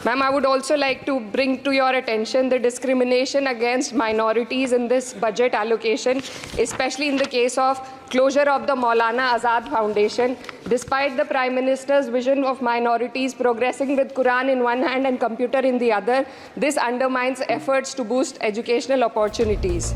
Ma'am, I would also like to bring to your attention the discrimination against minorities in this budget allocation, especially in the case of closure of the Maulana Azad Foundation. Despite the Prime Minister's vision of minorities progressing with Quran in one hand and computer in the other, this undermines efforts to boost educational opportunities.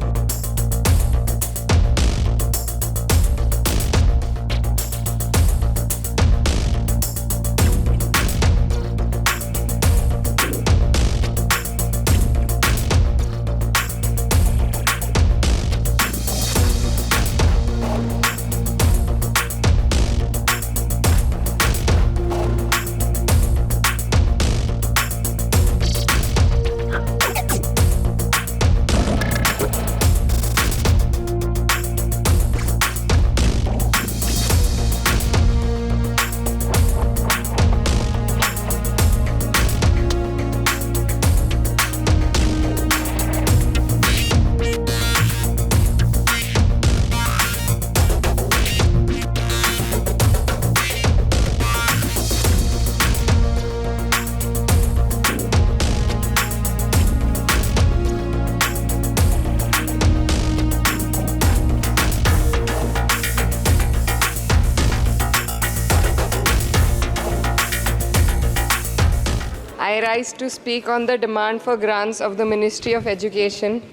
I rise to speak on the demand for grants of the Ministry of Education.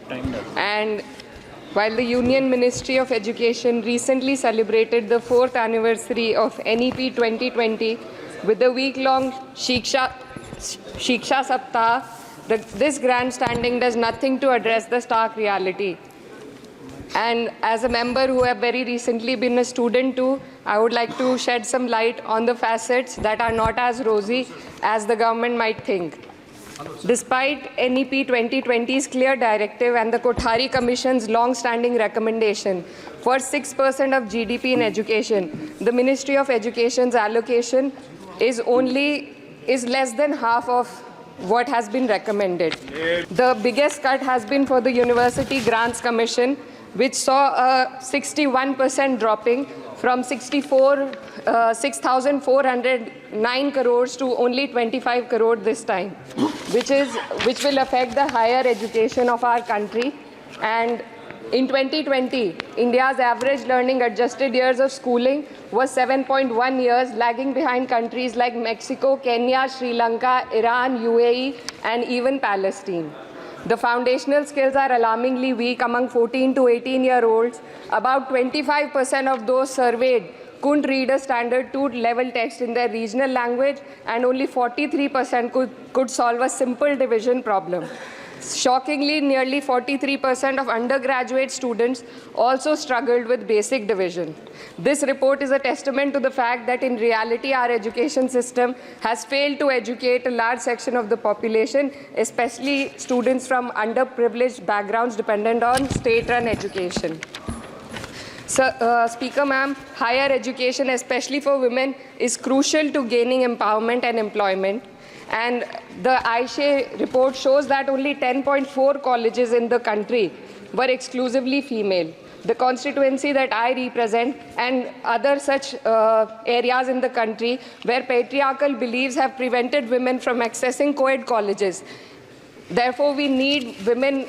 And while the Union Ministry of Education recently celebrated the 4th anniversary of NEP 2020 with the week-long Shiksha Saptah, this grandstanding does nothing to address the stark reality. And as a member who have very recently been a student too, I would like to shed some light on the facets that are not as rosy as the government might think. Despite NEP 2020's clear directive and the Kothari Commission's long-standing recommendation for 6% of GDP in education, the Ministry of Education's allocation is less than half of what has been recommended. The biggest cut has been for the University Grants Commission, which saw a 61% dropping from 6,409 crores to only 25 crore this time, which will affect the higher education of our country. And in 2020, India's average learning adjusted years of schooling was 7.1 years, lagging behind countries like Mexico, Kenya, Sri Lanka, Iran, UAE, and even Palestine. The foundational skills are alarmingly weak among 14 to 18-year-olds. About 25% of those surveyed couldn't read a standard 2-level text in their regional language, and only 43% could solve a simple division problem. Shockingly, nearly 43% of undergraduate students also struggled with basic division. This report is a testament to the fact that in reality our education system has failed to educate a large section of the population, especially students from underprivileged backgrounds dependent on state-run education. Speaker ma'am, higher education, especially for women, is crucial to gaining empowerment and employment. And the AISHE report shows that only 10.4 colleges in the country were exclusively female. The constituency that I represent and other such areas in the country where patriarchal beliefs have prevented women from accessing co-ed colleges. Therefore, we need women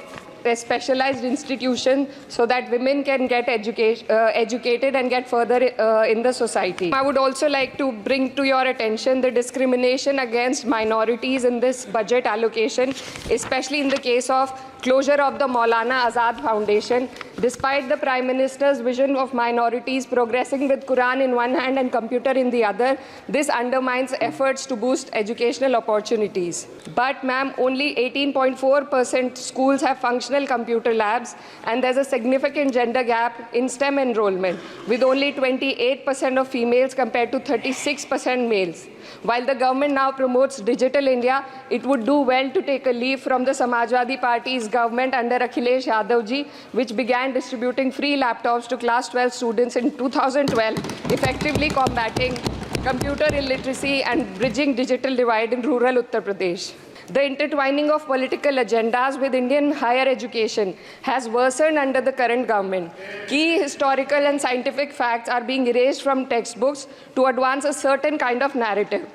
specialized institution so that women can get educated and get further in the society. I would also like to bring to your attention the discrimination against minorities in this budget allocation, especially in the case of closure of the Maulana Azad Foundation. Despite the Prime Minister's vision of minorities progressing with Quran in one hand and computer in the other, this undermines efforts to boost educational opportunities. But ma'am, only 18.4% schools have functional computer labs, and there's a significant gender gap in STEM enrollment, with only 28% of females compared to 36% males. While the government now promotes Digital India, it would do well to take a leaf from the Samajwadi Party's government under Akhilesh Yadav ji, which began distributing free laptops to class 12 students in 2012, effectively combating computer illiteracy and bridging digital divide in rural Uttar Pradesh. The intertwining of political agendas with Indian higher education has worsened under the current government. Key historical and scientific facts are being erased from textbooks to advance a certain kind of narrative.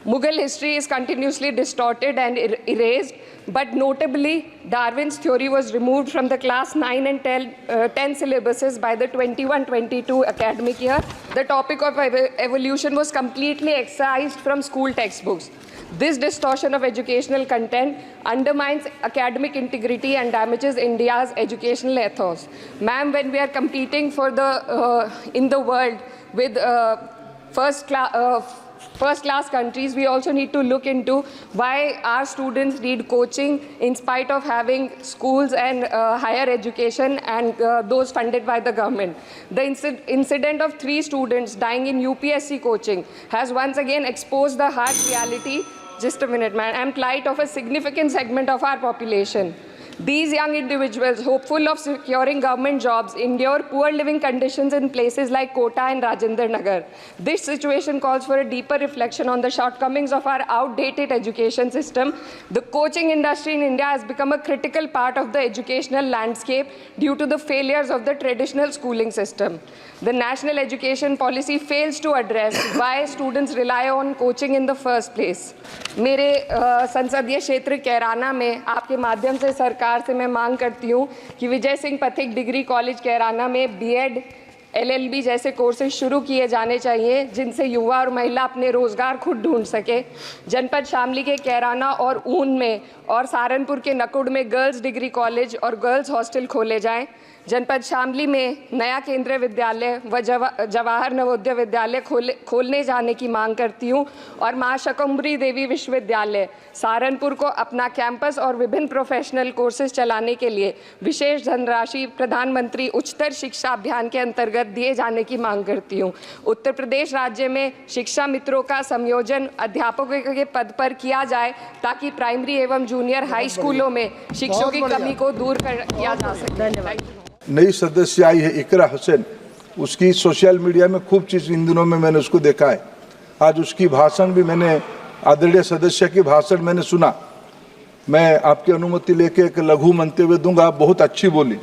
Mughal history is continuously distorted and erased, but notably, Darwin's theory was removed from the class 9 and 10 syllabuses by the 21-22 academic year. The topic of evolution was completely excised from school textbooks. This distortion of educational content undermines academic integrity and damages India's educational ethos. Ma'am, when we are competing for in the world with first-class countries, we also need to look into why our students need coaching in spite of having schools and higher education and those funded by the government. The incident of 3 students dying in UPSC coaching has once again exposed the harsh reality, just a minute, man, and plight of a significant segment of our population. These young individuals, hopeful of securing government jobs, endure poor living conditions in places like Kota and Rajendra Nagar. This situation calls for a deeper reflection on the shortcomings of our outdated education system. The coaching industry in India has become a critical part of the educational landscape due to the failures of the traditional schooling system. The national education policy fails to address why students rely on coaching in the first place. मेरे संसदीय क्षेत्र कैराना में आपके माध्यम से सरकार से मैं मांग करती हूँ कि विजय सिंह पथिक डिग्री कॉलेज कैराना में बीएड, एलएलबी जैसे कोर्सेज शुरू किए जाने चाहिए, जिनसे युवा और महिला अपने रोजगार खुद ढूंढ सके। जनपद शामली के कैराना और ऊन में और सहारनपुर के नकुड़ में गर्ल्स डिग्री कॉलेज और गर्ल्स हॉस्टल खोले जाएं। जनपद शामली में नया केंद्रीय विद्यालय व जवाहर नवोदय विद्यालय खोलने जाने की मांग करती हूँ और मां शकंभरी देवी विश्वविद्यालय सहारनपुर को अपना कैंपस और विभिन्न प्रोफेशनल कोर्सेज चलाने के लिए विशेष धनराशि प्रधानमंत्री उच्चतर शिक्षा अभियान के अंतर्गत दिए जाने की मांग करती हूँ। उत्तर प्रदेश राज्य में शिक्षा मित्रों का संयोजन अध्यापकों के पद पर किया जाए ताकि प्राइमरी एवं जूनियर हाई स्कूलों में शिक्षकों की कमी को दूर किया जा सके। धन्यवाद। नई सदस्य आई है इकरा हुसैन, उसकी सोशल मीडिया में खूब चीज़ इन दिनों में मैंने उसको देखा है। आज उसकी भाषण भी मैंने, आदरणीय सदस्य की भाषण मैंने सुना। मैं आपकी अनुमति लेके एक लघु मंतव्य दूंगा। आप बहुत अच्छी बोली।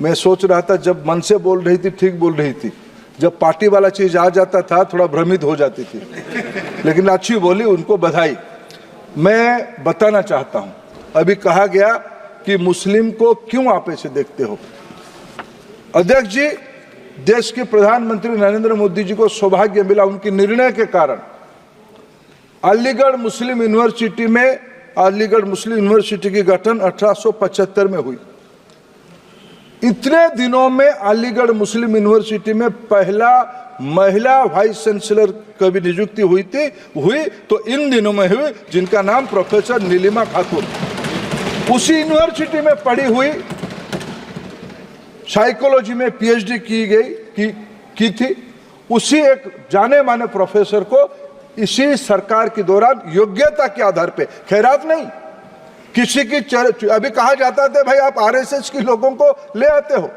मैं सोच रहा था जब मन से बोल रही थी ठीक बोल रही थी, जब पार्टी वाला चीज़ आ जाता था थोड़ा भ्रमित हो जाती थी, लेकिन अच्छी बोली, उनको बधाई। मैं बताना चाहता हूँ, अभी कहा गया कि मुस्लिम को क्यों आप ऐसे देखते हो। अध्यक्ष जी, देश के प्रधानमंत्री नरेंद्र मोदी जी को सौभाग्य मिला, उनके निर्णय के कारण अलीगढ़ मुस्लिम यूनिवर्सिटी की गठन 1875 में हुई। इतने दिनों में अलीगढ़ मुस्लिम यूनिवर्सिटी में पहला महिला वाइस चांसलर कभी नियुक्ति हुई तो इन दिनों में हुई, जिनका नाम प्रोफेसर नीलिमा खातून। उसी यूनिवर्सिटी में पढ़ी हुई, साइकोलॉजी में पीएचडी की थी। उसी एक जाने माने प्रोफेसर को इसी सरकार के दौरान योग्यता के आधार पे, खैरात नहीं, किसी की अभी कहा जाता था भाई आप आरएसएस के लोगों को ले आते हो,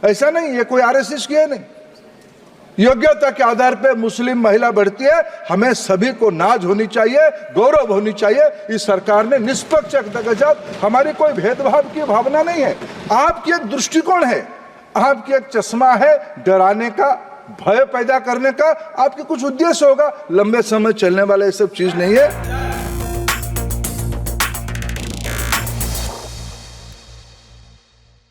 ऐसा नहीं, ये कोई आरएसएस की है नहीं। योग्यता के आधार पे मुस्लिम महिला बढ़ती है। हमें सभी को नाज होनी चाहिए, गौरव होनी चाहिए। इस सरकार ने निष्पक्ष गजब, हमारी कोई भेदभाव की भावना नहीं है। आपकी एक दृष्टिकोण है, आपकी एक चश्मा है डराने का, भय पैदा करने का। आपके कुछ उद्देश्य होगा, लंबे समय चलने वाला ये सब चीज नहीं है।